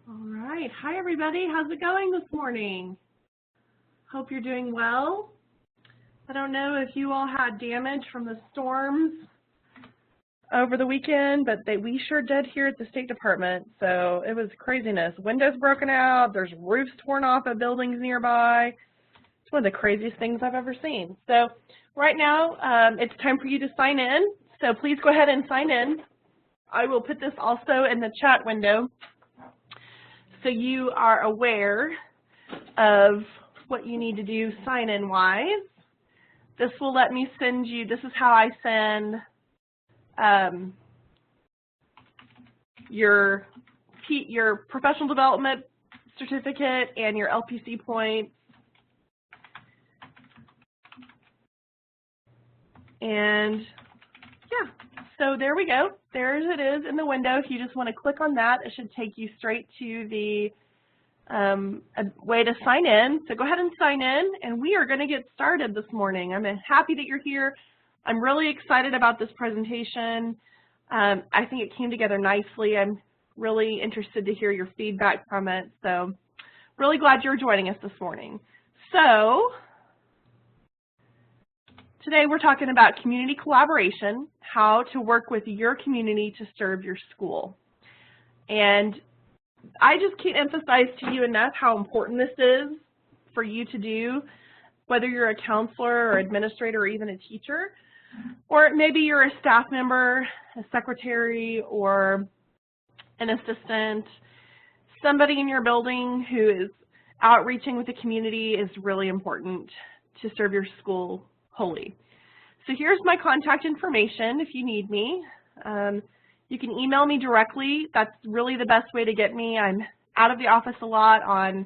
All right. Hi, everybody. How's it going this morning? Hope you're doing well. I don't know if you all had damage from the storms over the weekend, but we sure did here at the State Department. So it was craziness. Windows broken out. There's roofs torn off at buildings nearby. It's one of the craziest things I've ever seen. So right now, it's time for you to sign in. So please go ahead and sign in. I will put this also in the chat window, so you are aware of what you need to do sign-in wise. This will let me send you, this is how I send your professional development certificate and your LPC points. And yeah, so there we go. There it is in the window. If you just want to click on that, it should take you straight to the a way to sign in. So go ahead and sign in, and we are going to get started this morning. I'm happy that you're here. I'm really excited about this presentation. I think it came together nicely. I'm really interested to hear your feedback from it. So really glad you're joining us this morning. So today we're talking about community collaboration, how to work with your community to serve your school. And I just can't emphasize to you enough how important this is for you to do, whether you're a counselor or administrator or even a teacher, or maybe you're a staff member, a secretary, or an assistant. Somebody in your building who is outreaching with the community is really important to serve your school wholly. So here's my contact information if you need me. You can email me directly. That's really the best way to get me. I'm out of the office a lot on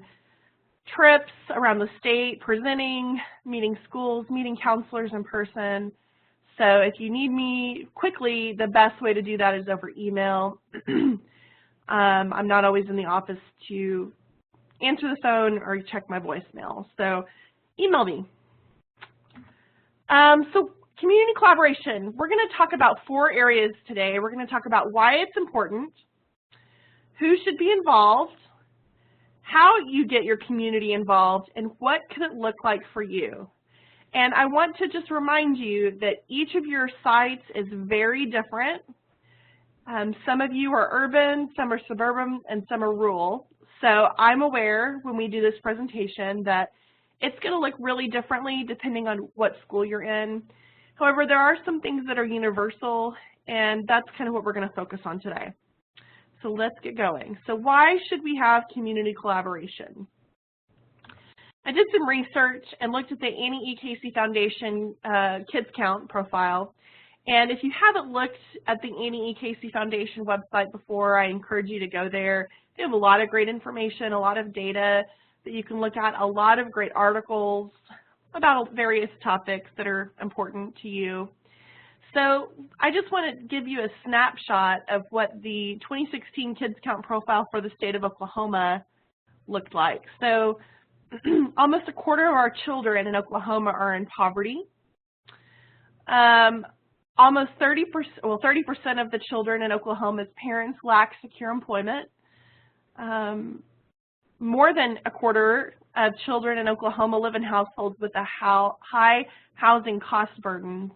trips around the state, presenting, meeting schools, meeting counselors in person. So if you need me quickly, the best way to do that is over email. I'm not always in the office to answer the phone or check my voicemail. So email me. So community collaboration, we're going to talk about 4 areas today. We're going to talk about why it's important, who should be involved, how you get your community involved, and what can it look like for you. And I want to just remind you that each of your sites is very different. Some of you are urban, some are suburban, and some are rural. So I'm aware when we do this presentation that it's going to look really differently depending on what school you're in. However, there are some things that are universal, and that's kind of what we're going to focus on today. So let's get going. So why should we have community collaboration? I did some research and looked at the Annie E. Casey Foundation Kids Count profile. And if you haven't looked at the Annie E. Casey Foundation website before, I encourage you to go there. They have a lot of great information, a lot of data that you can look at, a lot of great articles about various topics that are important to you. So I just want to give you a snapshot of what the 2016 Kids Count profile for the state of Oklahoma looked like. So almost a quarter of our children in Oklahoma are in poverty. Almost 30% of the children in Oklahoma's parents lack secure employment. More than a quarter of children in Oklahoma live in households with a high housing cost burden.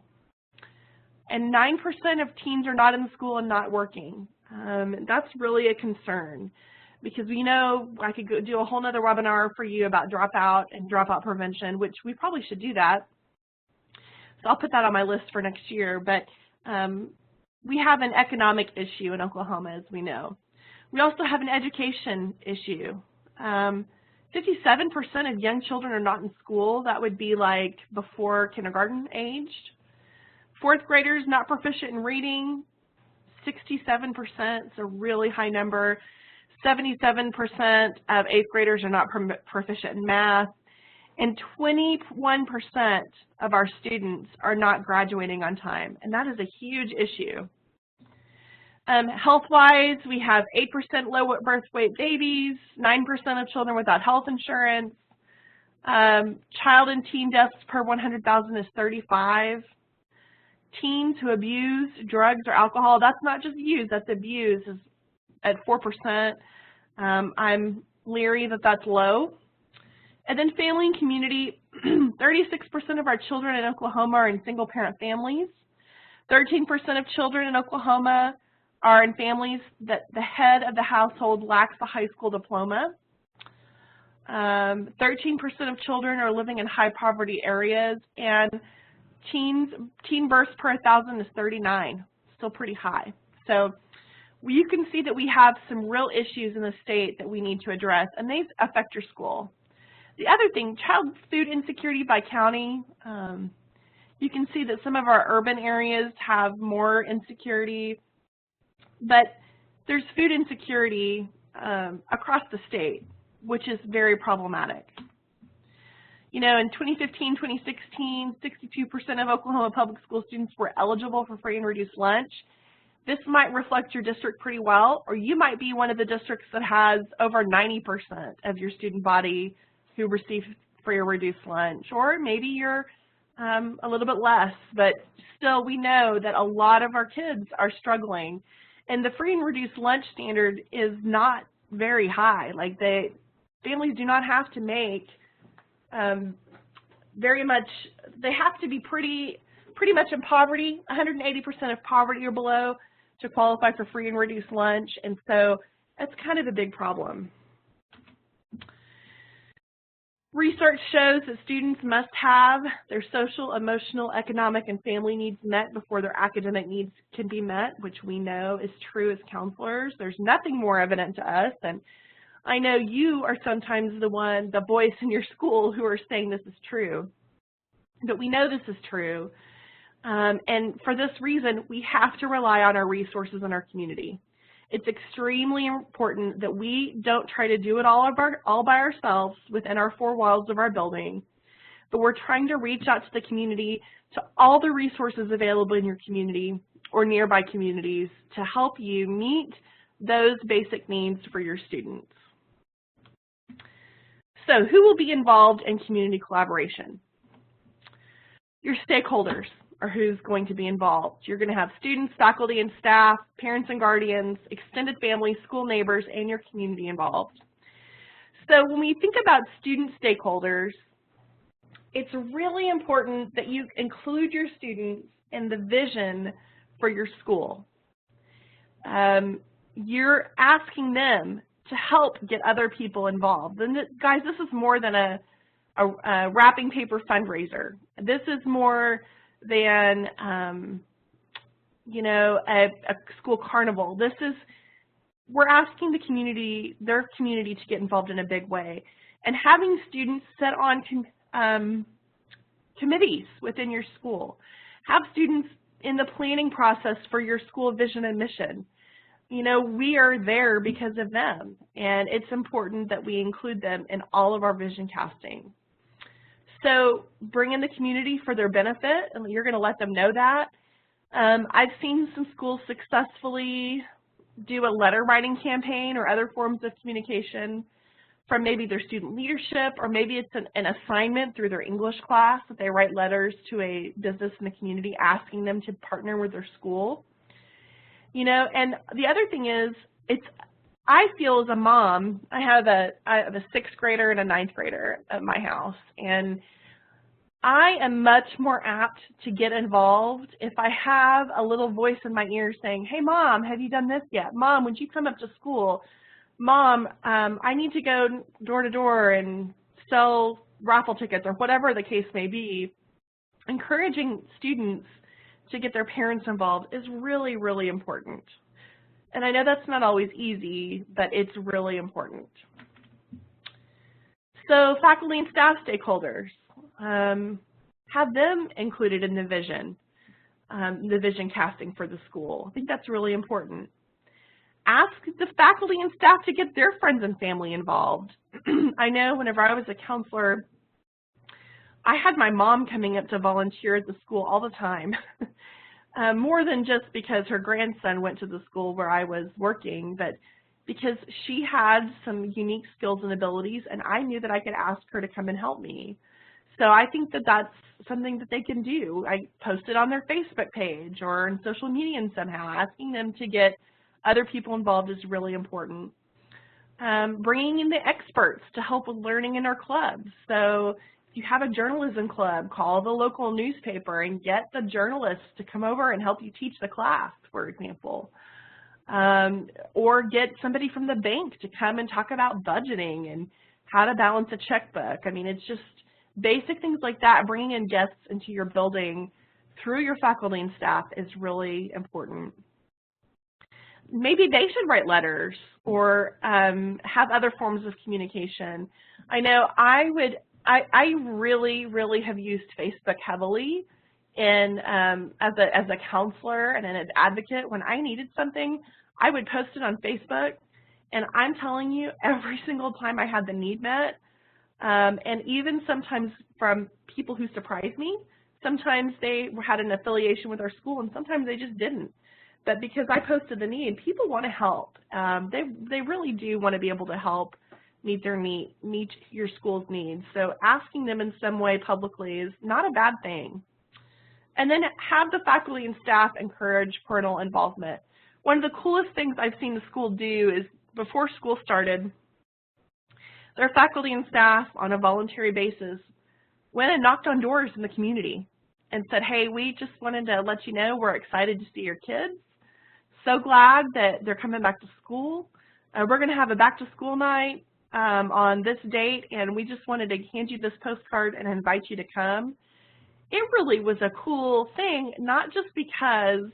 And 9% of teens are not in school and not working. That's really a concern because we know I could go do a whole nother webinar for you about dropout and dropout prevention, which we probably should do that. So I'll put that on my list for next year. But we have an economic issue in Oklahoma, as we know. We also have an education issue. 57% of young children are not in school. That would be like before kindergarten aged. 4th graders not proficient in reading, 67%, it's a really high number. 77% of 8th graders are not proficient in math. And 21% of our students are not graduating on time. And that is a huge issue. Health-wise, we have 8% low birth weight babies, 9% of children without health insurance. Child and teen deaths per 100,000 is 35. Teens who abuse drugs or alcohol, that's not just use, that's abuse, is at 4%. I'm leery that that's low. And then family and community, 36% of our children in Oklahoma are in single-parent families. 13% of children in Oklahoma are in families that the head of the household lacks a high school diploma. 13% of children are living in high poverty areas, and teen births per 1,000 is 39, still pretty high. So you can see that we have some real issues in the state that we need to address, and they affect your school. The other thing, child food insecurity by county. You can see that some of our urban areas have more insecurity, but there's food insecurity across the state, which is very problematic. You know, in 2015, 2016, 62% of Oklahoma public school students were eligible for free and reduced lunch. This might reflect your district pretty well, or you might be one of the districts that has over 90% of your student body who receive free or reduced lunch, or maybe you're a little bit less, but still we know that a lot of our kids are struggling. And the free and reduced lunch standard is not very high. Like families do not have to make very much, they have to be pretty much in poverty, 180% of poverty or below to qualify for free and reduced lunch, and so that's kind of a big problem. Research shows that students must have their social, emotional, economic, and family needs met before their academic needs can be met, which we know is true as counselors. There's nothing more evident to us, and I know you are sometimes the voice in your school who are saying this is true, but we know this is true, and for this reason, we have to rely on our resources in our community. It's extremely important that we don't try to do it all by ourselves within our four walls of our building, but we're trying to reach out to the community, to all the resources available in your community or nearby communities to help you meet those basic needs for your students. So who will be involved in community collaboration? Your stakeholders are who's going to be involved. You're going to have students, faculty and staff, parents and guardians, extended families, school neighbors, and your community involved. So when we think about student stakeholders, it's really important that you include your students in the vision for your school. You're asking them to help get other people involved. And guys, this is more than a wrapping paper fundraiser. This is more than you know, a school carnival. We're asking the community, their community, to get involved in a big way, and having students sit on committees within your school. Have students in the planning process for your school vision and mission. You know, we are there because of them, and it's important that we include them in all of our vision casting. So bring in the community for their benefit, and you're going to let them know that. I've seen some schools successfully do a letter writing campaign or other forms of communication from maybe their student leadership, or maybe it's an assignment through their English class that they write letters to a business in the community asking them to partner with their school. You know, and the other thing is, I feel as a mom, I have a 6th grader and a 9th grader at my house, and I am much more apt to get involved if I have a little voice in my ear saying, hey mom, have you done this yet? Mom, would you come up to school? Mom, I need to go door to door and sell raffle tickets, or whatever the case may be. Encouraging students to get their parents involved is really, really important. And I know that's not always easy, but it's really important. So faculty and staff stakeholders, have them included in the vision casting for the school. I think that's really important. Ask the faculty and staff to get their friends and family involved. I know whenever I was a counselor, I had my mom coming up to volunteer at the school all the time. More than just because her grandson went to the school where I was working, but because she had some unique skills and abilities, and I knew that I could ask her to come and help me. So I think that that's something that they can do. I posted on their Facebook page or on social media and somehow asking them to get other people involved is really important. Bringing in the experts to help with learning in our clubs. So if you have a journalism club, call the local newspaper and get the journalists to come over and help you teach the class, for example. Or get somebody from the bank to come and talk about budgeting and how to balance a checkbook. I mean, it's just basic things like that. Bringing in guests into your building through your faculty and staff is really important. Maybe they should write letters or have other forms of communication. I know I really have used Facebook heavily in as a counselor and an advocate. When I needed something, I would post it on Facebook, and I'm telling you, every single time I had the need met, and even sometimes from people who surprised me, sometimes they had an affiliation with our school and sometimes they just didn't. But because I posted the need, people want to help. They really do want to be able to help meet your school's needs. So asking them in some way publicly is not a bad thing. And then have the faculty and staff encourage parental involvement. One of the coolest things I've seen the school do is before school started, their faculty and staff on a voluntary basis went and knocked on doors in the community and said, hey, we just wanted to let you know we're excited to see your kids. So glad that they're coming back to school. We're going to have a back to school night on this date, and we just wanted to hand you this postcard and invite you to come. It really was a cool thing, not just because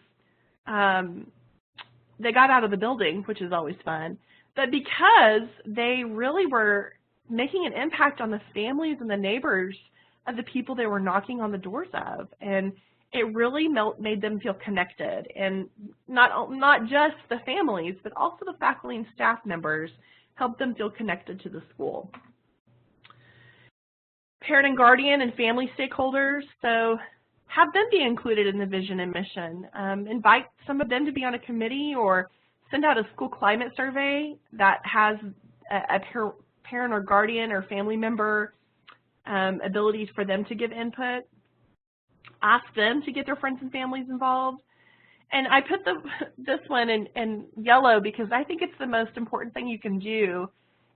they got out of the building, which is always fun, but because they really were making an impact on the families and the neighbors of the people they were knocking on the doors of. And it really made them feel connected, and not just the families, but also the faculty and staff members helped them feel connected to the school. Parent and guardian and family stakeholders, so have them be included in the vision and mission. Invite some of them to be on a committee or send out a school climate survey that has a parent or guardian or family member abilities for them to give input. Ask them to get their friends and families involved. And I put this one in yellow because I think it's the most important thing you can do,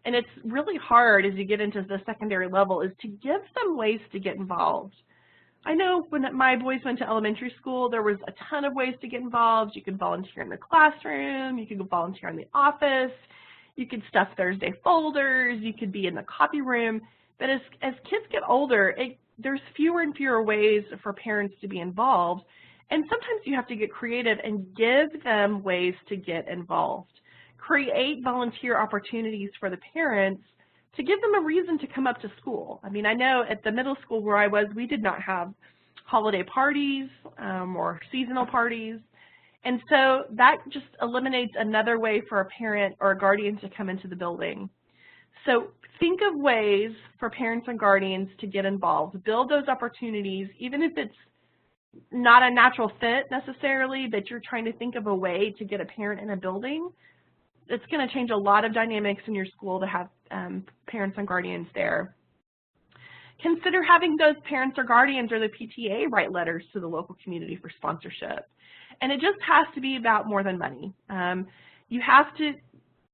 and it's really hard as you get into the secondary level, is to give them ways to get involved. I know when my boys went to elementary school, there was a ton of ways to get involved. You could volunteer in the classroom, you could volunteer in the office, you could stuff Thursday folders, you could be in the copy room. But as kids get older, there's fewer and fewer ways for parents to be involved, and sometimes you have to get creative and give them ways to get involved. Create volunteer opportunities for the parents to give them a reason to come up to school. I mean, I know at the middle school where I was, we did not have holiday parties or seasonal parties, and so that just eliminates another way for a parent or a guardian to come into the building. So think of ways for parents and guardians to get involved. Build those opportunities, even if it's not a natural fit necessarily, but you're trying to think of a way to get a parent in a building. It's going to change a lot of dynamics in your school to have parents and guardians there. Consider having those parents or guardians or the PTA write letters to the local community for sponsorship. And it just has to be about more than money. You have to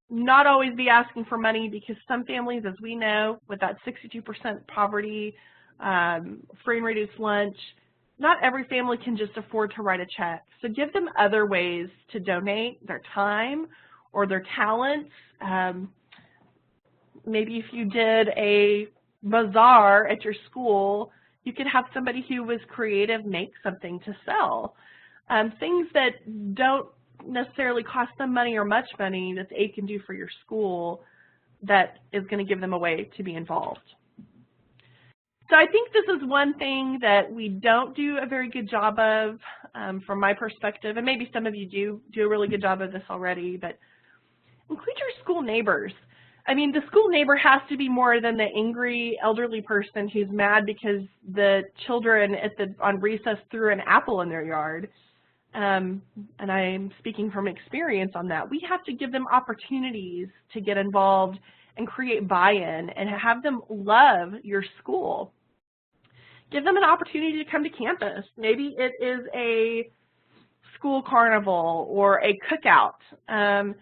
not always be asking for money, because some families, as we know, with that 62% poverty, free and reduced lunch, not every family can just afford to write a check. So give them other ways to donate their time or their talents. Maybe if you did a bazaar at your school, you could have somebody who was creative make something to sell. Things that don't necessarily cost them money or much money that they can do for your school that is going to give them a way to be involved. So I think this is one thing that we don't do a very good job of from my perspective, and maybe some of you do a really good job of this already, but include your school neighbors. I mean, the school neighbor has to be more than the angry elderly person who's mad because the children on recess threw an apple in their yard. And I'm speaking from experience on that. We have to give them opportunities to get involved and create buy-in and have them love your school. Give them an opportunity to come to campus. Maybe it is a school carnival or a cookout.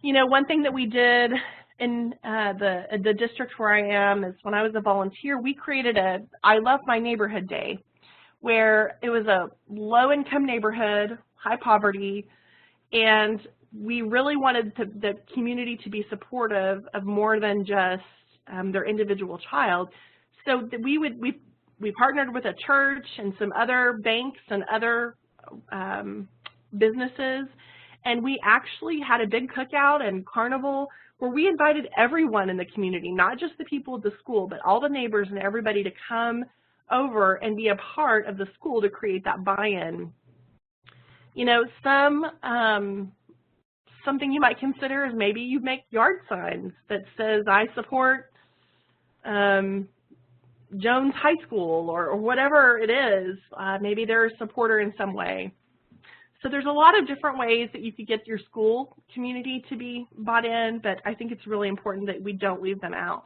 You know, one thing that we did in the district where I am is when I was a volunteer, we created a I Love My Neighborhood Day, where it was a low-income neighborhood, high poverty, and we really wanted the community to be supportive of more than just their individual child. So that we partnered with a church and some other banks and other businesses, and we actually had a big cookout and carnival where we invited everyone in the community, not just the people at the school, but all the neighbors and everybody to come over and be a part of the school to create that buy-in. You know, something you might consider is maybe you make yard signs that says, I support Jones High School, or whatever it is. Maybe they're a supporter in some way. So there's a lot of different ways that you could get your school community to be bought in, but I think it's really important that we don't leave them out.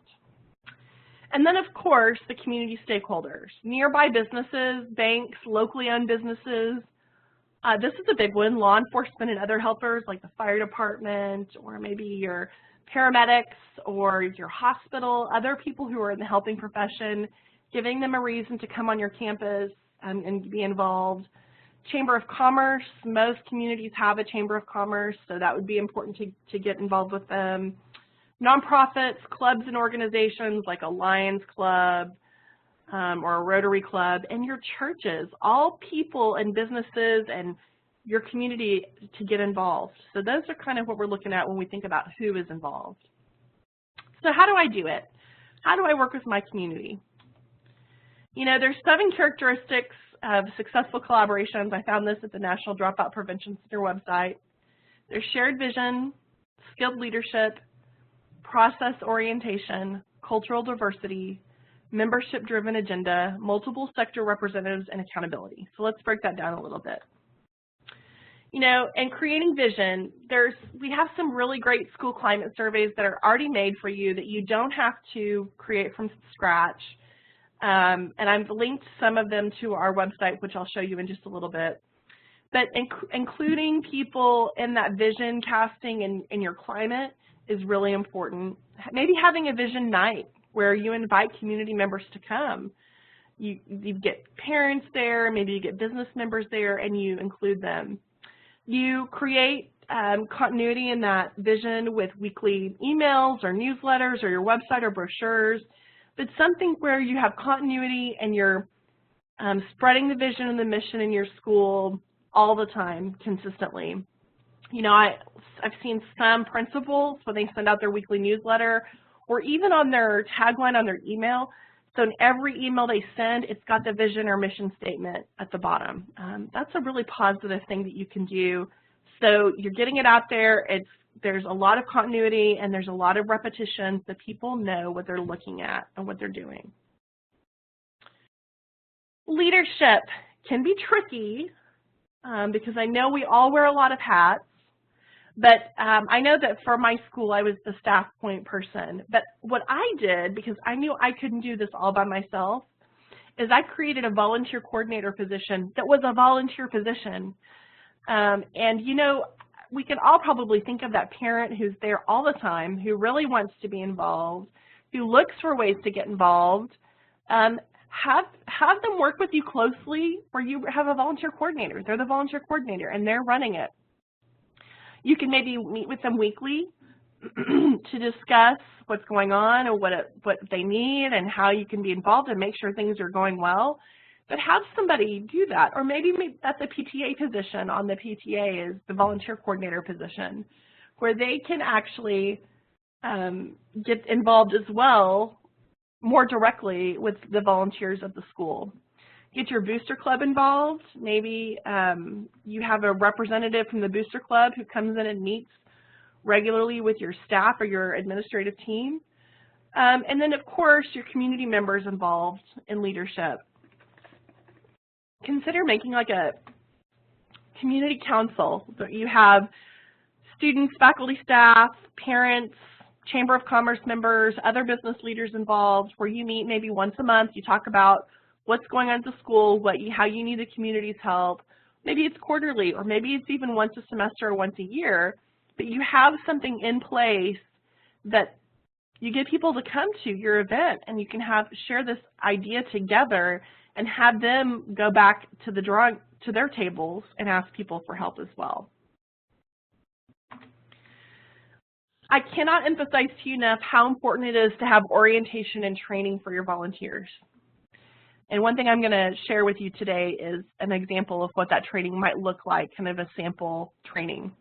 And then, of course, the community stakeholders, nearby businesses, banks, locally owned businesses. This is a big one, law enforcement and other helpers like the fire department, or maybe your paramedics or your hospital, other people who are in the helping profession, giving them a reason to come on your campus and be involved. Chamber of Commerce, most communities have a Chamber of Commerce, so that would be important to get involved with them. Nonprofits, clubs and organizations like a Lions Club or a Rotary Club, and your churches, all people and businesses and your community to get involved. So those are kind of what we're looking at when we think about who is involved. So how do I do it? How do I work with my community? You know, there's 7 characteristics of successful collaborations. I found this at the National Dropout Prevention Center website. There's shared vision, skilled leadership, process orientation, cultural diversity, membership-driven agenda, multiple sector representatives, and accountability. So let's break that down a little bit. You know, in creating vision, we have some really great school climate surveys that are already made for you that you don't have to create from scratch. And I've linked some of them to our website, which I'll show you in just a little bit. But including people in that vision casting in your climate is really important. Maybe having a vision night where you invite community members to come. You get parents there, maybe you get business members there, and you include them. You create continuity in that vision with weekly emails or newsletters or your website or brochures, but something where you have continuity and you're spreading the vision and the mission in your school all the time, consistently. You know, I've seen some principals when they send out their weekly newsletter, or even on their tagline on their email. So in every email they send, it's got the vision or mission statement at the bottom. That's a really positive thing that you can do. So you're getting it out there. There's a lot of continuity and there's a lot of repetition so people know what they're looking at and what they're doing. Leadership can be tricky because I know we all wear a lot of hats. But I know that for my school, I was the staff point person. But what I did, because I knew I couldn't do this all by myself, is I created a volunteer coordinator position that was a volunteer position. And, you know, we can all probably think of that parent who's there all the time, who really wants to be involved, who looks for ways to get involved. Have them work with you closely where you have a volunteer coordinator. They're the volunteer coordinator, and they're running it. You can maybe meet with them weekly to discuss what's going on or what they need and how you can be involved and make sure things are going well. But have somebody do that. Or maybe that's a PTA position on the PTA is the volunteer coordinator position, where they can actually get involved as well more directly with the volunteers of the school. Get your booster club involved. Maybe you have a representative from the booster club who comes in and meets regularly with your staff or your administrative team. And then, of course, your community members involved in leadership. Consider making like a community council. You have students, faculty, staff, parents, Chamber of Commerce members, other business leaders involved, where you meet maybe once a month. You talk about what's going on at the school, how you need the community's help. Maybe it's quarterly, or maybe it's even once a semester or once a year. but you have something in place that you get people to come to your event, and you can share this idea together and have them go back to their tables and ask people for help as well. I cannot emphasize to you enough how important it is to have orientation and training for your volunteers. And one thing I'm going to share with you today is an example of what that training might look like, kind of a sample training.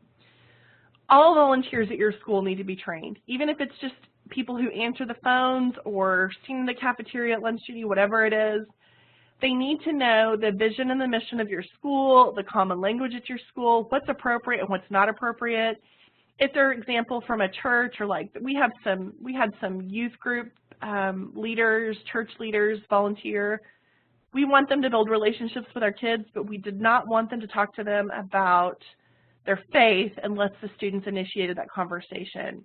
All volunteers at your school need to be trained, even if it's just people who answer the phones or sing in the cafeteria at lunch duty, whatever it is. They need to know the vision and the mission of your school, the common language at your school, what's appropriate and what's not appropriate. If they're example from a church, or like we had some youth group leaders, church leaders volunteer. We want them to build relationships with our kids, but we did not want them to talk to them about their faith unless the students initiated that conversation.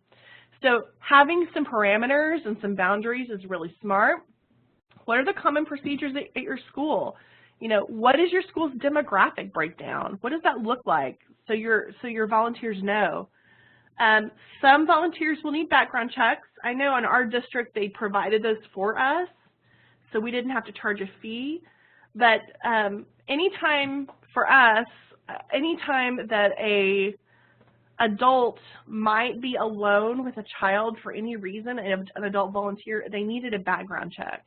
So having some parameters and some boundaries is really smart. What are the common procedures at your school? You know, what is your school's demographic breakdown? What does that look like so your volunteers know? Some volunteers will need background checks. I know in our district they provided those for us, so we didn't have to charge a fee. But anytime for us, anytime that an adult might be alone with a child for any reason, an adult volunteer, they needed a background check.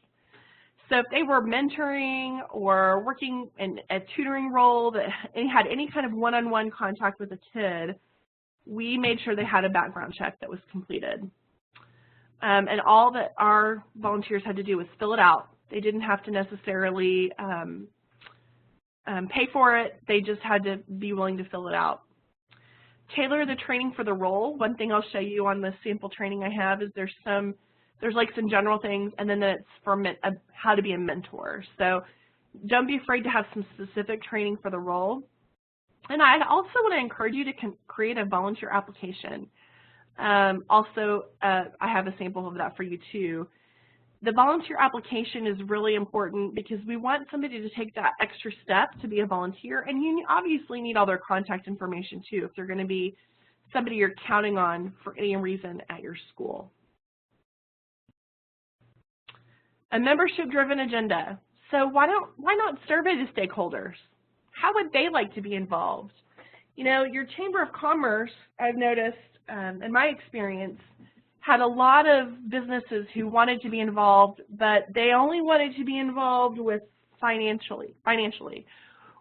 So if they were mentoring or working in a tutoring role that had any kind of one-on-one contact with a kid, we made sure they had a background check that was completed. And all that our volunteers had to do was fill it out. They didn't have to necessarily pay for it. They just had to be willing to fill it out. Tailor the training for the role. One thing I'll show you on the sample training I have is there's like some general things, and then it's for how to be a mentor. So don't be afraid to have some specific training for the role. And I also want to encourage you to create a volunteer application. I have a sample of that for you too. The volunteer application is really important because we want somebody to take that extra step to be a volunteer, and you obviously need all their contact information too if they're going to be somebody you're counting on for any reason at your school. A membership-driven agenda. So why not survey the stakeholders? How would they like to be involved? You know, your Chamber of Commerce, I've noticed in my experience, had a lot of businesses who wanted to be involved, but they only wanted to be involved with financially.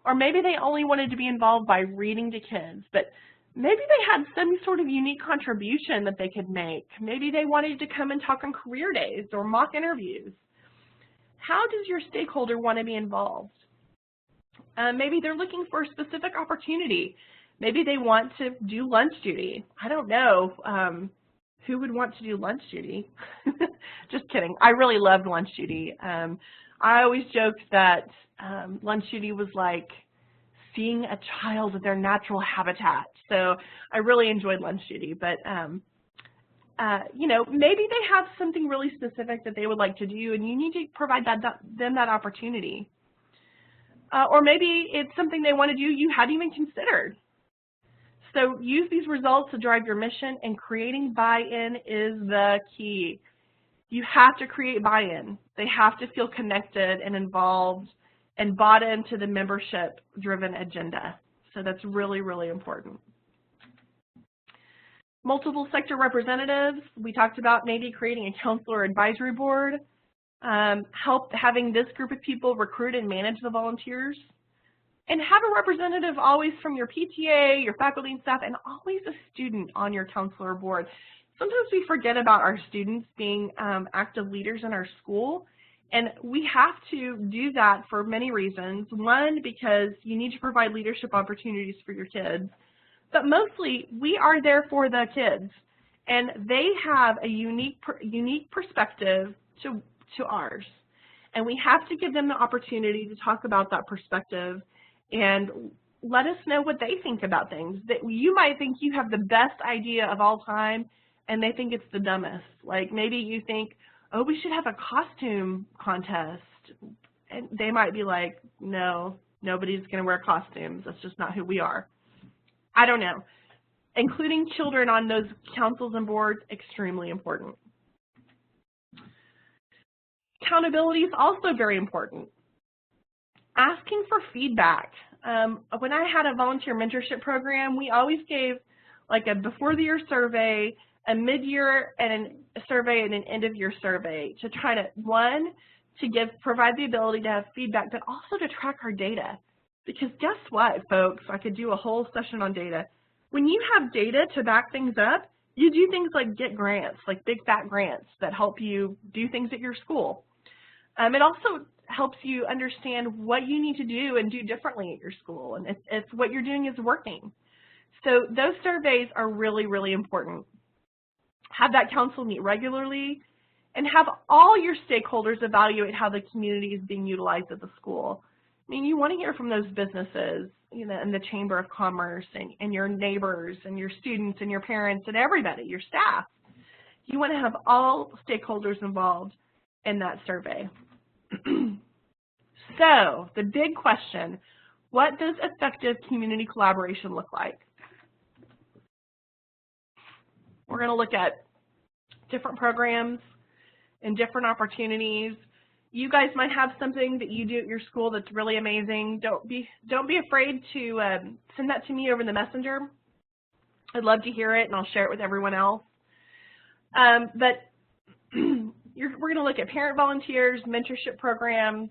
Or maybe they only wanted to be involved by reading to kids, but maybe they had some sort of unique contribution that they could make. Maybe they wanted to come and talk on career days or mock interviews. How does your stakeholder want to be involved? Maybe they're looking for a specific opportunity. Maybe they want to do lunch duty. I don't know. Who would want to do lunch duty? Just kidding. I really loved lunch duty. I always joked that lunch duty was like seeing a child in their natural habitat. So I really enjoyed lunch duty. But, you know, maybe they have something really specific that they would like to do, and you need to provide them that opportunity. Or maybe it's something they want to do you hadn't even considered. So use these results to drive your mission, and creating buy-in is the key. You have to create buy-in. They have to feel connected and involved and bought into the membership-driven agenda. So that's really, really important. Multiple sector representatives. We talked about maybe creating a counselor advisory board. Having this group of people recruit and manage the volunteers. And have a representative always from your PTA, your faculty and staff, and always a student on your counselor board. Sometimes we forget about our students being active leaders in our school, and we have to do that for many reasons. One, because you need to provide leadership opportunities for your kids, but mostly we are there for the kids, and they have a unique perspective to ours, and we have to give them the opportunity to talk about that perspective and let us know what they think about things. That you might think you have the best idea of all time, and they think it's the dumbest. Like maybe you think, oh, we should have a costume contest, and they might be like, no, nobody's going to wear costumes. That's just not who we are. I don't know. including children on those councils and boards, extremely important. Accountability is also very important. Asking for feedback. When I had a volunteer mentorship program, we always gave like a before-the-year survey, a mid-year and a survey, and an end-of-year survey to try to, one, to provide the ability to have feedback, but also to track our data. Because guess what, folks? I could do a whole session on data. When you have data to back things up, you do things like get grants, like big fat grants that help you do things at your school. It also helps you understand what you need to do and do differently at your school, and if what you're doing is working. So those surveys are really, really important. Have that council meet regularly, and have all your stakeholders evaluate how the community is being utilized at the school. I mean, you want to hear from those businesses, you know, and the Chamber of Commerce, and your neighbors, and your students, and your parents, and everybody, your staff. You want to have all stakeholders involved in that survey. So, the big question, what does effective community collaboration look like? We're going to look at different programs and different opportunities. You guys might have something that you do at your school that's really amazing. Don't be afraid to send that to me over the messenger. I'd love to hear it, and I'll share it with everyone else. But we're going to look at parent volunteers, mentorship programs,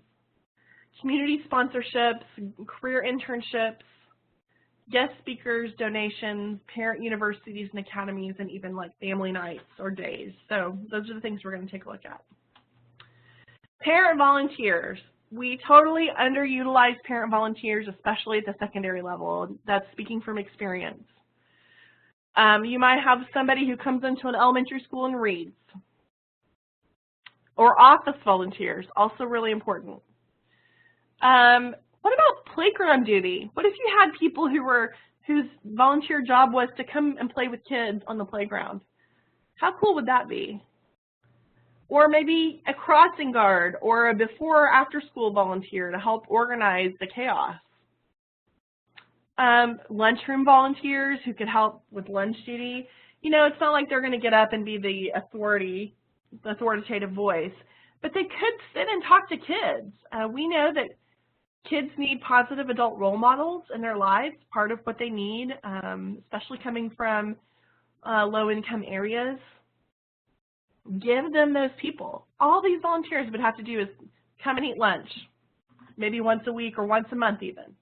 community sponsorships, career internships, guest speakers, donations, parent universities and academies, and even like family nights or days. So those are the things we're going to take a look at. Parent volunteers. We totally underutilize parent volunteers, especially at the secondary level. That's speaking from experience. You might have somebody who comes into an elementary school and reads. Or office volunteers, also really important. What about playground duty? What if you had people whose volunteer job was to come and play with kids on the playground? How cool would that be? Or maybe a crossing guard or a before or after school volunteer to help organize the chaos. Lunchroom volunteers who could help with lunch duty. You know, it's not like they're going to get up and be the authoritative voice, but they could sit and talk to kids. We know that kids need positive adult role models in their lives, part of what they need, especially coming from low-income areas. Give them those people. All these volunteers would have to do is come and eat lunch, maybe once a week or once a month even.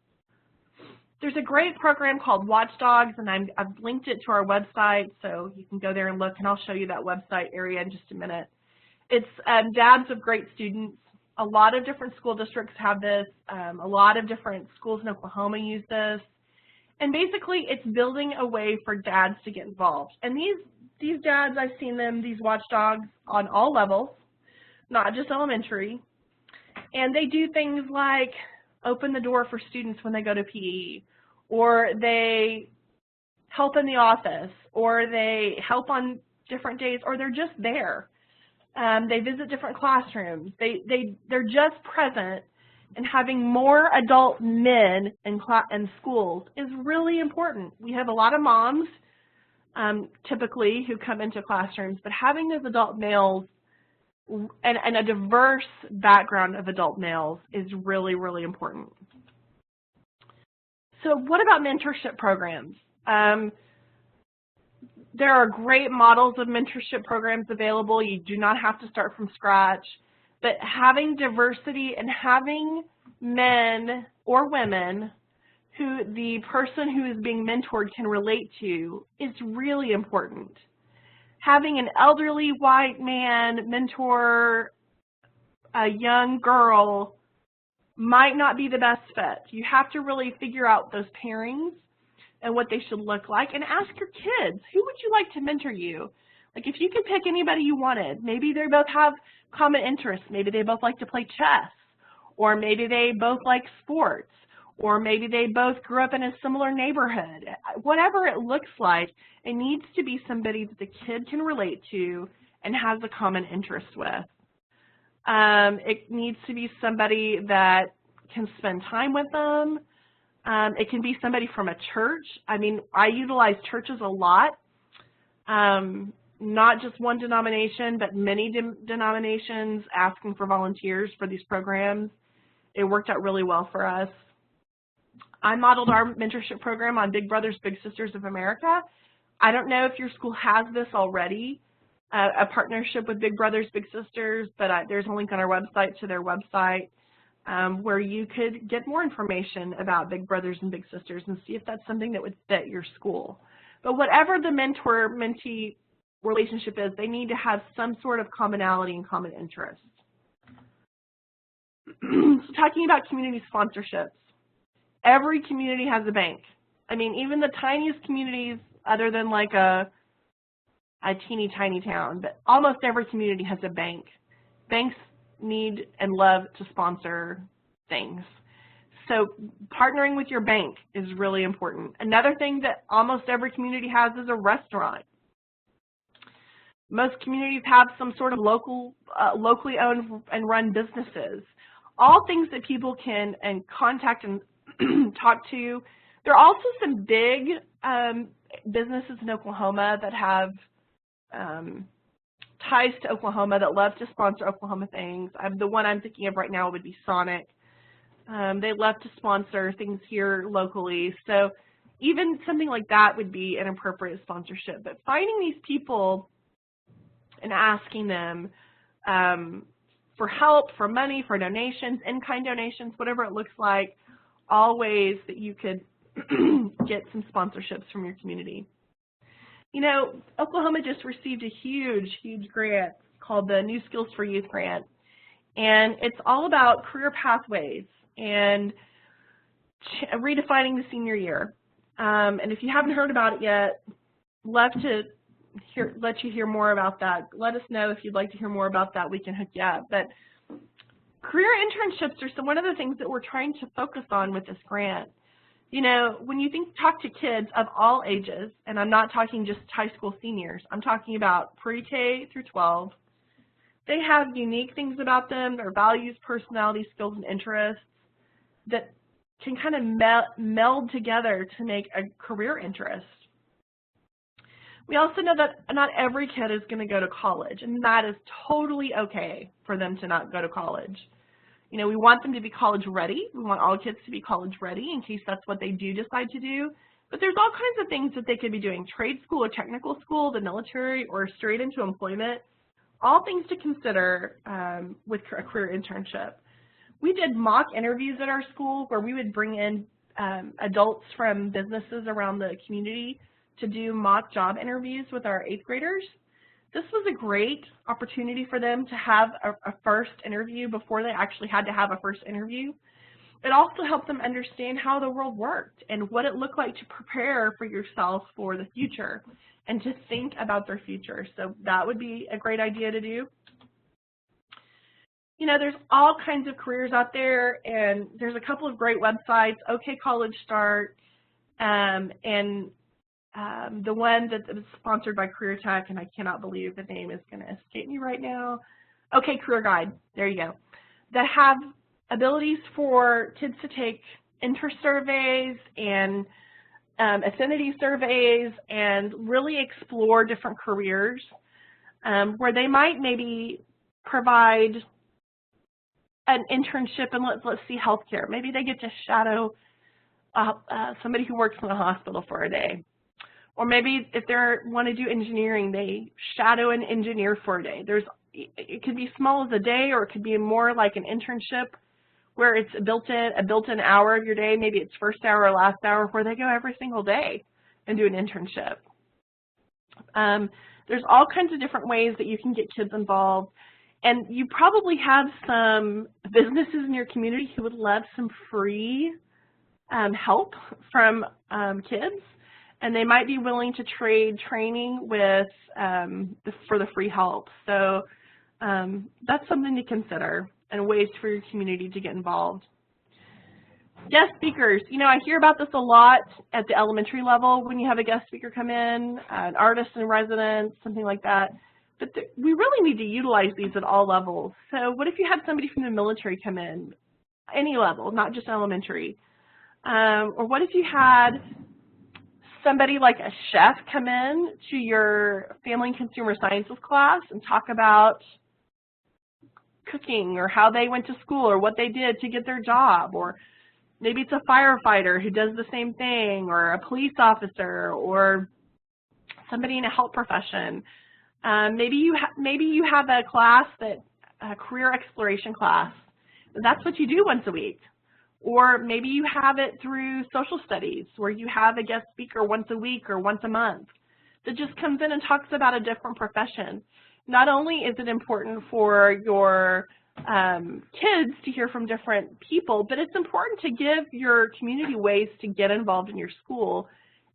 There's a great program called Watchdogs, and I've linked it to our website, so you can go there and look, and I'll show you that website area in just a minute. It's Dads of Great Students. A lot of different school districts have this. A lot of different schools in Oklahoma use this. And basically, it's building a way for dads to get involved. And these dads, I've seen them, these watchdogs, on all levels, not just elementary. And they do things like open the door for students when they go to PE, or they help in the office, or they help on different days, or they're just there. They visit different classrooms. They're just present, and having more adult men in schools is really important. We have a lot of moms typically who come into classrooms, but having those adult males and a diverse background of adult males is really, really important. So what about mentorship programs? There are great models of mentorship programs available. You do not have to start from scratch, but having diversity and having men or women who the person who is being mentored can relate to is really important. Having an elderly white man mentor a young girl might not be the best fit. You have to really figure out those pairings and what they should look like, and ask your kids, who would you like to mentor you? Like if you could pick anybody you wanted, maybe they both have common interests, maybe they both like to play chess, or maybe they both like sports, or maybe they both grew up in a similar neighborhood. Whatever it looks like, it needs to be somebody that the kid can relate to and has a common interest with. It needs to be somebody that can spend time with them. It can be somebody from a church. I mean, I utilize churches a lot, not just one denomination, but many denominations asking for volunteers for these programs. It worked out really well for us. I modeled our mentorship program on Big Brothers Big Sisters of America. I don't know if your school has this already, a partnership with Big Brothers Big Sisters, but there's a link on our website to their website where you could get more information about Big Brothers and Big Sisters and see if that's something that would fit your school. But whatever the mentor-mentee relationship is, they need to have some sort of commonality and common interest. So talking about community sponsorships, every community has a bank. I mean, even the tiniest communities, other than like a teeny tiny town, but almost every community has a bank. Banks need and love to sponsor things. So partnering with your bank is really important. Another thing that almost every community has is a restaurant. Most communities have some sort of locally owned and run businesses. All things that people can contact and talk to. There are also some big businesses in Oklahoma that have ties to Oklahoma that love to sponsor Oklahoma things. The one I'm thinking of right now would be Sonic. They love to sponsor things here locally. So even something like that would be an appropriate sponsorship. But finding these people and asking them for help, for money, for donations, in-kind donations, whatever it looks like, all ways that you could get some sponsorships from your community. You know, Oklahoma just received a huge, huge grant called the New Skills for Youth grant, and it's all about career pathways and redefining the senior year. And if you haven't heard about it yet, love to let you hear more about that. Let us know if you'd like to hear more about that. We can hook you up. But career internships are one of the things that we're trying to focus on with this grant. You know, when you talk to kids of all ages, and I'm not talking just high school seniors, I'm talking about pre-K through 12, they have unique things about them, their values, personality, skills, and interests that can kind of meld together to make a career interest. We also know that not every kid is going to go to college, and that is totally okay for them to not go to college. You know, we want them to be college ready. We want all kids to be college ready in case that's what they do decide to do. But there's all kinds of things that they could be doing, trade school or technical school, the military, or straight into employment, all things to consider with a career internship. We did mock interviews at our school where we would bring in adults from businesses around the community to do mock job interviews with our 8th graders. This was a great opportunity for them to have a first interview before they actually had to have a first interview. It also helped them understand how the world worked and what it looked like to prepare for yourself for the future and to think about their future. So that would be a great idea to do. You know, there's all kinds of careers out there, and there's a couple of great websites, OK College Start, and the one that was sponsored by Career Tech, and I cannot believe the name is going to escape me right now. OK Career Guide, there you go, that have abilities for kids to take interest surveys and affinity surveys and really explore different careers where they might maybe provide an internship in, let's see, healthcare. Maybe they get to shadow somebody who works in a hospital for a day. Or maybe if they want to do engineering, they shadow an engineer for a day. It could be small as a day, or it could be more like an internship where it's a built-in hour of your day. Maybe it's first hour or last hour, where they go every single day and do an internship. There's all kinds of different ways that you can get kids involved. And you probably have some businesses in your community who would love some free help from kids. And they might be willing to trade training with for the free help. So that's something to consider and ways for your community to get involved. Guest speakers. You know, I hear about this a lot at the elementary level when you have a guest speaker come in, an artist in residence, something like that. But we really need to utilize these at all levels. So what if you had somebody from the military come in, any level, not just elementary? Or what if you had somebody like a chef come in to your family and consumer sciences class and talk about cooking or how they went to school or what they did to get their job, or maybe it's a firefighter who does the same thing, or a police officer, or somebody in a health profession. Maybe you have a class a career exploration class. That's what you do once a week. Or maybe you have it through social studies where you have a guest speaker once a week or once a month that just comes in and talks about a different profession. Not only is it important for your kids to hear from different people, but it's important to give your community ways to get involved in your school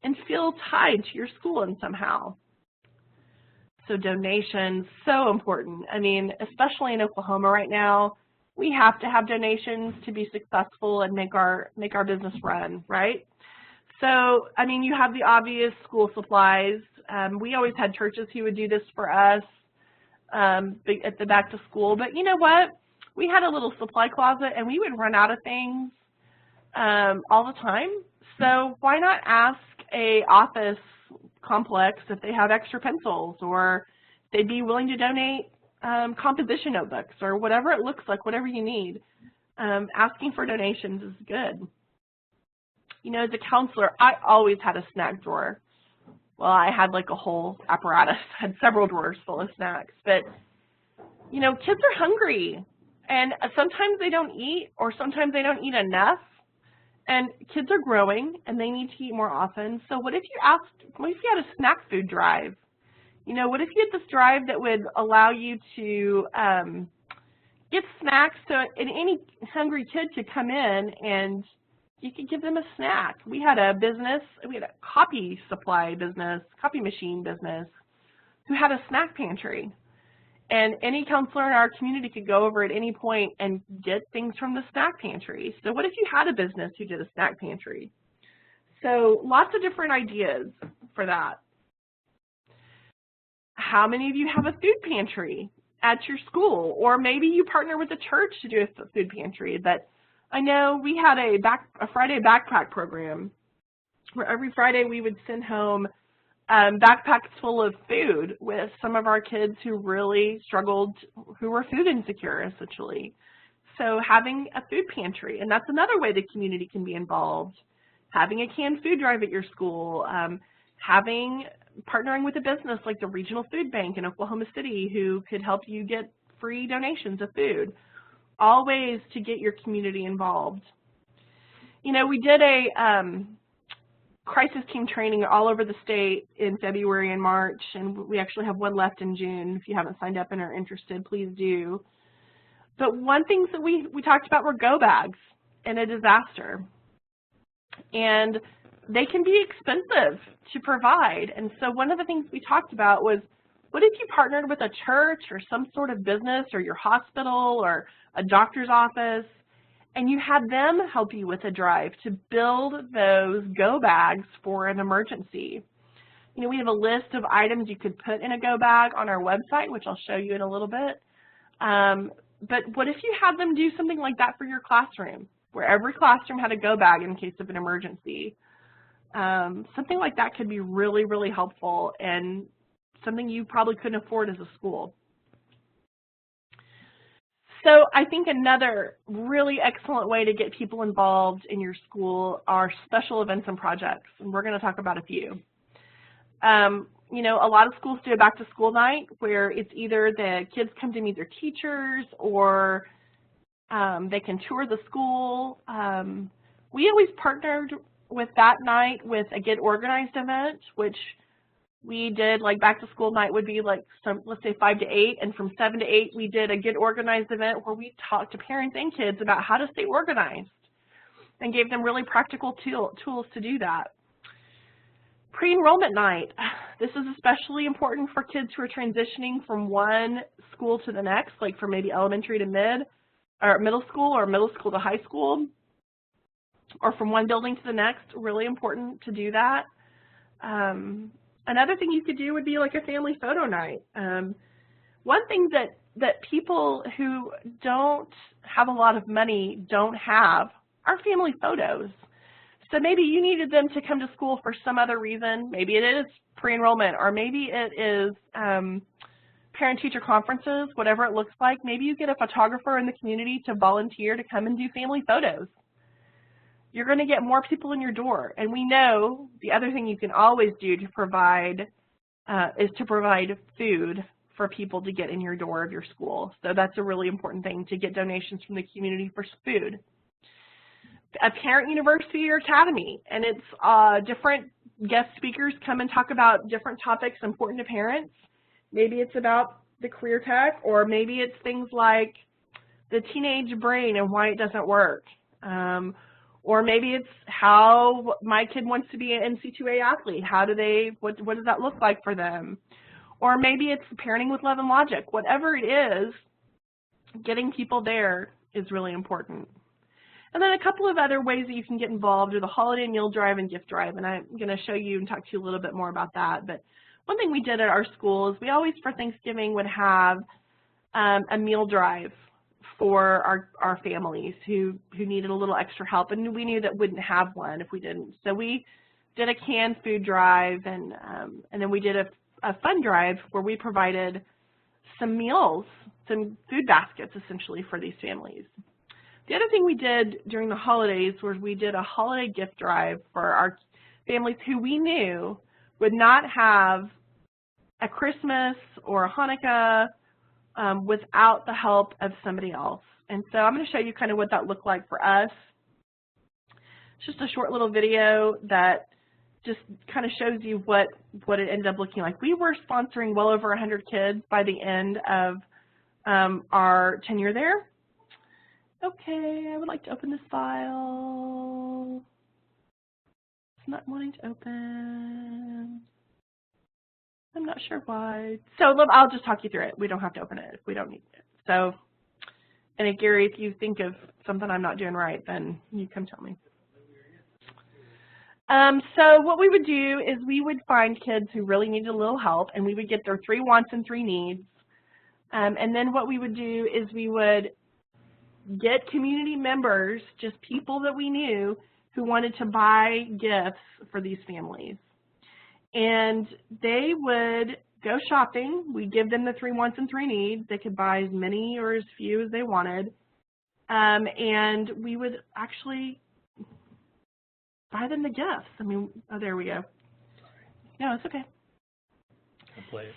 and feel tied to your school in somehow. So donations, so important. I mean, especially in Oklahoma right now, we have to have donations to be successful and make our business run, right? So, I mean, you have the obvious school supplies. We always had churches who would do this for us at the back to school. But you know what? We had a little supply closet, and we would run out of things all the time. So why not ask a office complex if they have extra pencils, or they'd be willing to donate composition notebooks or whatever it looks like, whatever you need. Asking for donations is good. You know, as a counselor, I always had a snack drawer. Well, I had like a whole apparatus, had several drawers full of snacks. But, you know, kids are hungry, and sometimes they don't eat, or sometimes they don't eat enough. And kids are growing, and they need to eat more often. So what if you had a snack food drive? You know, what if you had this drive that would allow you to get snacks so any hungry kid could come in and you could give them a snack. We had a copy machine business who had a snack pantry. And any counselor in our community could go over at any point and get things from the snack pantry. So what if you had a business who did a snack pantry? So lots of different ideas for that. How many of you have a food pantry at your school? Or maybe you partner with a church to do a food pantry. But I know we had a Friday backpack program where every Friday we would send home backpacks full of food with some of our kids who really struggled, who were food insecure, essentially. So having a food pantry, and that's another way the community can be involved. Having a canned food drive at your school, partnering with a business like the Regional Food Bank in Oklahoma City who could help you get free donations of food. All ways to get your community involved. You know, we did a crisis team training all over the state in February and March, and we actually have one left in June. If you haven't signed up and are interested, please do. But one thing that we talked about were go bags in a disaster. And they can be expensive to provide. And so one of the things we talked about was, what if you partnered with a church or some sort of business or your hospital or a doctor's office, and you had them help you with a drive to build those go bags for an emergency. You know, we have a list of items you could put in a go bag on our website, which I'll show you in a little bit. But what if you had them do something like that for your classroom, where every classroom had a go bag in case of an emergency? Something like that could be really, really helpful and something you probably couldn't afford as a school. So I think another really excellent way to get people involved in your school are special events and projects, and we're going to talk about a few. You know, a lot of schools do a back-to-school night where it's either the kids come to meet their teachers or they can tour the school. We always partnered with that night with a Get Organized event, which we did, like back to school night would be like let's say 5 to 8, and from 7 to 8 we did a Get Organized event where we talked to parents and kids about how to stay organized and gave them really practical tools to do that. Pre-enrollment night. This is especially important for kids who are transitioning from one school to the next, like from maybe elementary to middle school or middle school to high school, or from one building to the next. Really important to do that. Another thing you could do would be like a family photo night. One thing that people who don't have a lot of money don't have are family photos. So maybe you needed them to come to school for some other reason. Maybe it is pre-enrollment, or maybe it is parent-teacher conferences, whatever it looks like. Maybe you get a photographer in the community to volunteer to come and do family photos. You're going to get more people in your door. And we know the other thing you can always do to provide is to provide food for people to get in your door of your school. So that's a really important thing, to get donations from the community for food. A parent university or academy, and it's different guest speakers come and talk about different topics important to parents. Maybe it's about the career tech, or maybe it's things like the teenage brain and why it doesn't work. Or maybe it's how my kid wants to be an NC2A athlete. What does that look like for them? Or maybe it's parenting with love and logic. Whatever it is, getting people there is really important. And then a couple of other ways that you can get involved are the holiday meal drive and gift drive, and I'm going to show you and talk to you a little bit more about that. But one thing we did at our school is we always, for Thanksgiving, would have a meal drive for our families who needed a little extra help, and we knew that wouldn't have one if we didn't. So we did a canned food drive, and then we did a fun drive where we provided some meals, some food baskets essentially for these families. The other thing we did during the holidays was we did a holiday gift drive for our families who we knew would not have a Christmas or a Hanukkah without the help of somebody else. And so I'm going to show you kind of what that looked like for us. It's just a short little video that just kind of shows you what it ended up looking like. We were sponsoring well over 100 kids by the end of our tenure there. Okay, I would like to open this file. It's not wanting to open. I'm not sure why. So I'll just talk you through it. We don't have to open it if we don't need it. So, and Gary, if you think of something I'm not doing right, then you come tell me. So what we would do is we would find kids who really needed a little help, and we would get their 3 wants and 3 needs. And then what we would do is we would get community members, just people that we knew who wanted to buy gifts for these families. And they would go shopping. We'd give them the 3 wants and 3 needs. They could buy as many or as few as they wanted. And we would actually buy them the gifts. I mean, oh, there we go. No, it's okay.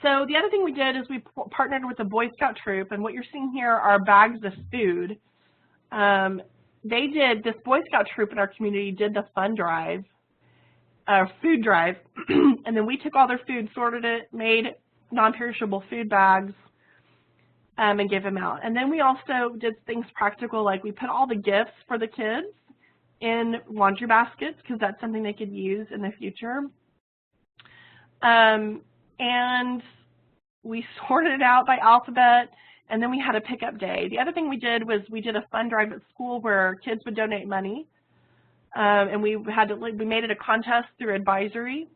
So the other thing we did is we partnered with the Boy Scout troop, and what you're seeing here are bags of food. This Boy Scout troop in our community did the fun drive, food drive, and then we took all their food, sorted it, made non-perishable food bags, and gave them out. And then we also did things practical, like we put all the gifts for the kids in laundry baskets, because that's something they could use in the future. And we sorted it out by alphabet, and then we had a pickup day. The other thing we did was we did a fun drive at school where kids would donate money, and we made it a contest through advisory,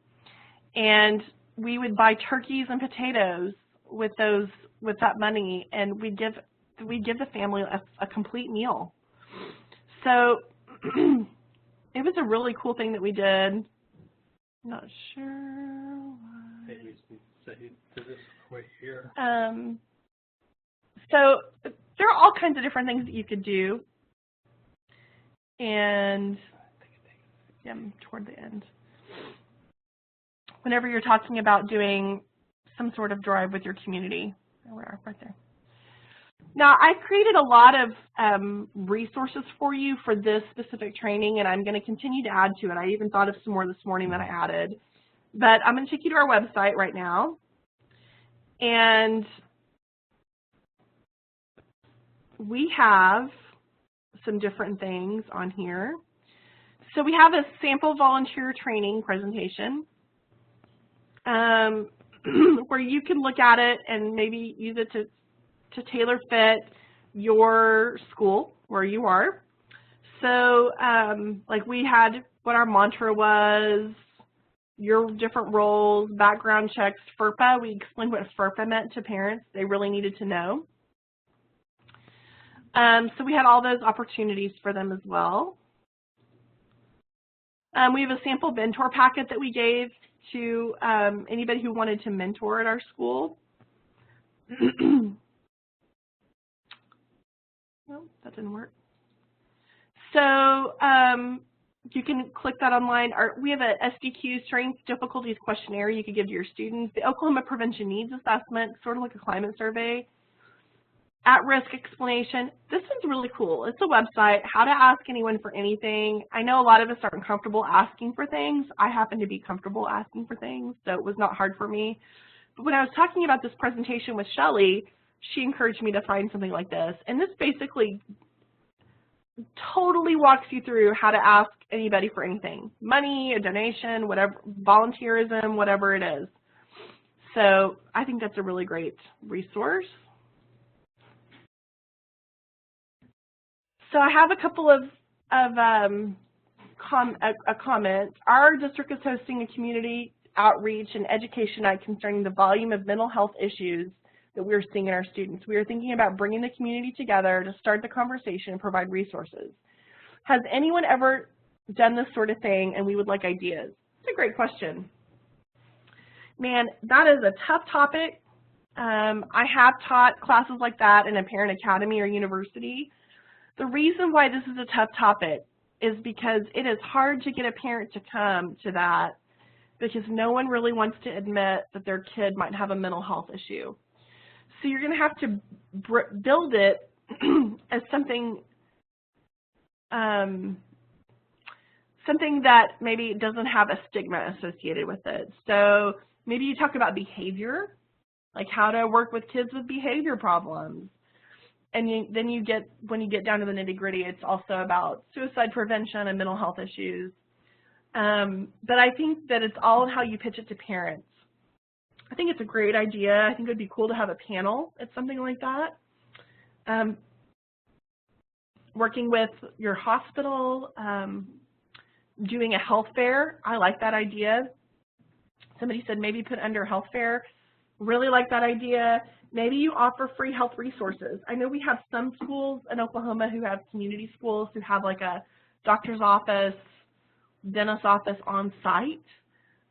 and we would buy turkeys and potatoes with that money, and we'd give the family a complete meal. So it was a really cool thing that we did. I'm not sure why. Maybe we say to this right here. So there are all kinds of different things that you could do, and yeah, toward the end, whenever you're talking about doing some sort of drive with your community, there we are, right there. Now, I've created a lot of resources for you for this specific training, and I'm going to continue to add to it. I even thought of some more this morning that I added. But I'm going to take you to our website right now. And we have some different things on here. So we have a sample volunteer training presentation where you can look at it and maybe use it to tailor fit your school where you are. So like we had what our mantra was, your different roles, background checks, FERPA. We explained what FERPA meant to parents. They really needed to know. So we had all those opportunities for them as well. We have a sample mentor packet that we gave to anybody who wanted to mentor at our school. No, that didn't work. So you can click that online. We have a SDQ Strengths Difficulties questionnaire you could give to your students. The Oklahoma Prevention Needs Assessment, sort of like a climate survey. At-risk explanation. This is really cool. It's a website, how to ask anyone for anything. I know a lot of us aren't comfortable asking for things. I happen to be comfortable asking for things, so it was not hard for me. But when I was talking about this presentation with Shelly, she encouraged me to find something like this. And this basically totally walks you through how to ask anybody for anything. Money, a donation, whatever, volunteerism, whatever it is. So I think that's a really great resource. So I have a couple of comments. Our district is hosting a community outreach and education night concerning the volume of mental health issues that we're seeing in our students. We are thinking about bringing the community together to start the conversation and provide resources. Has anyone ever done this sort of thing, and we would like ideas? It's a great question. Man, that is a tough topic. I have taught classes like that in a parent academy or university. The reason why this is a tough topic is because it is hard to get a parent to come to that because no one really wants to admit that their kid might have a mental health issue. So you're going to have to build it as something something that maybe doesn't have a stigma associated with it. So maybe you talk about behavior, like how to work with kids with behavior problems. And then you get, when you get down to the nitty-gritty, it's also about suicide prevention and mental health issues. But I think that it's all in how you pitch it to parents. I think it's a great idea. I think it would be cool to have a panel at something like that. Working with your hospital, doing a health fair. I like that idea. Somebody said maybe put under health fair. Really like that idea. Maybe you offer free health resources. I know we have some schools in Oklahoma who have community schools who have like a doctor's office, dentist's office on site.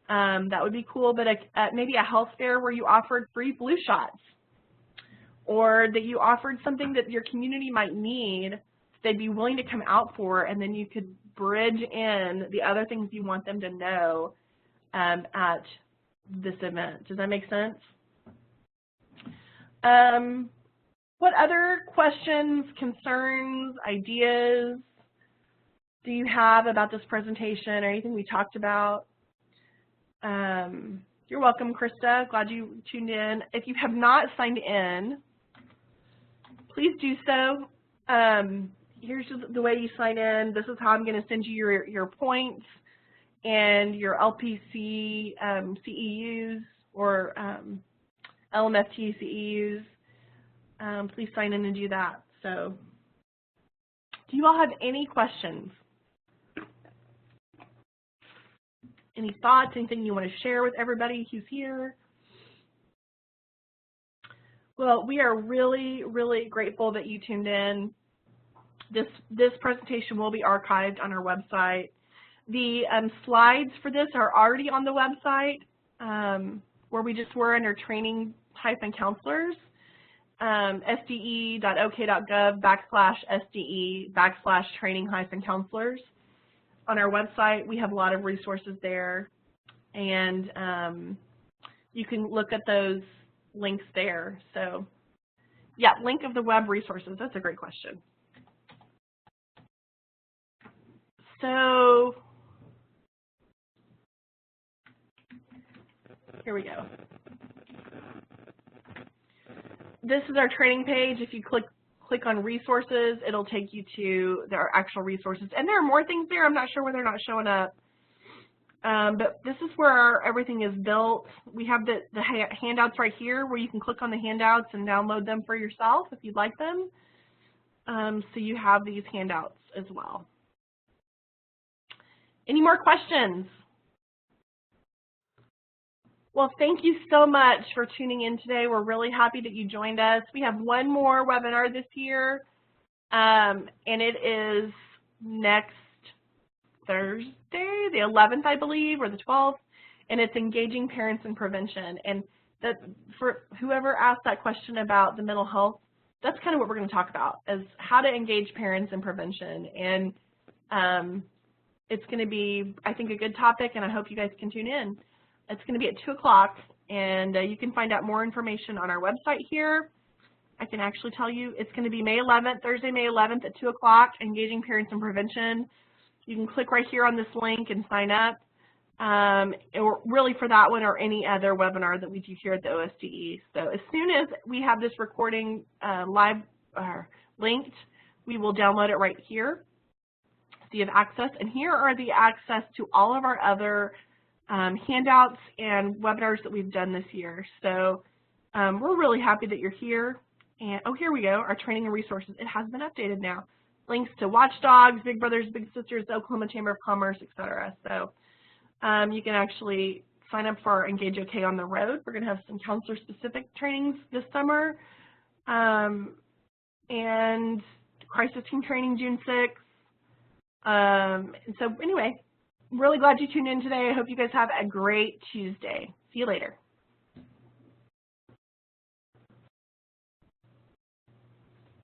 That would be cool, but maybe a health fair where you offered free flu shots, or that you offered something that your community might need, they'd be willing to come out for, and then you could bridge in the other things you want them to know at this event. Does that make sense? What other questions, concerns, ideas do you have about this presentation or anything we talked about? You're welcome, Krista. Glad you tuned in. If you have not signed in, please do so. Here's the way you sign in. This is how I'm going to send you your points and your LPC CEUs or LMFT CEUs. Please sign in and do that. So, do you all have any questions? Any thoughts, anything you want to share with everybody who's here? Well, we are really, really grateful that you tuned in. This presentation will be archived on our website. The slides for this are already on the website where we just were under training-counselors, sde.ok.gov/SDE/training-counselors. On our website, we have a lot of resources there, and you can look at those links there. So, yeah, link of the web resources. That's a great question. So, here we go. This is our training page. If you click on resources, it'll take you to their actual resources. And there are more things there. I'm not sure why they're not showing up. But this is where everything is built. We have the handouts right here where you can click on the handouts and download them for yourself if you'd like them. So you have these handouts as well. Any more questions? Well, thank you so much for tuning in today. We're really happy that you joined us. We have one more webinar this year, and it is next Thursday, the 11th, I believe, or the 12th, and it's Engaging Parents in Prevention. And that, for whoever asked that question about the mental health, that's kind of what we're going to talk about, is how to engage parents in prevention. And it's going to be, I think, a good topic, and I hope you guys can tune in. It's going to be at 2 o'clock, and you can find out more information on our website here. I can actually tell you it's going to be May 11th, Thursday, May 11th at 2 o'clock, Engaging Parents in Prevention. You can click right here on this link and sign up, or really for that one or any other webinar that we do here at the OSDE. So as soon as we have this recording live linked, we will download it right here. So you have access, and here are the access to all of our other handouts and webinars that we've done this year. So we're really happy that you're here. And oh, here we go, our training and resources. It has been updated now. Links to Watchdogs, Big Brothers Big Sisters, the Oklahoma Chamber of Commerce, etc. So you can actually sign up for Engage OK on the road. We're going to have some counselor-specific trainings this summer, and crisis team training June 6th. And so anyway, I'm really glad you tuned in today. I hope you guys have a great Tuesday. See you later.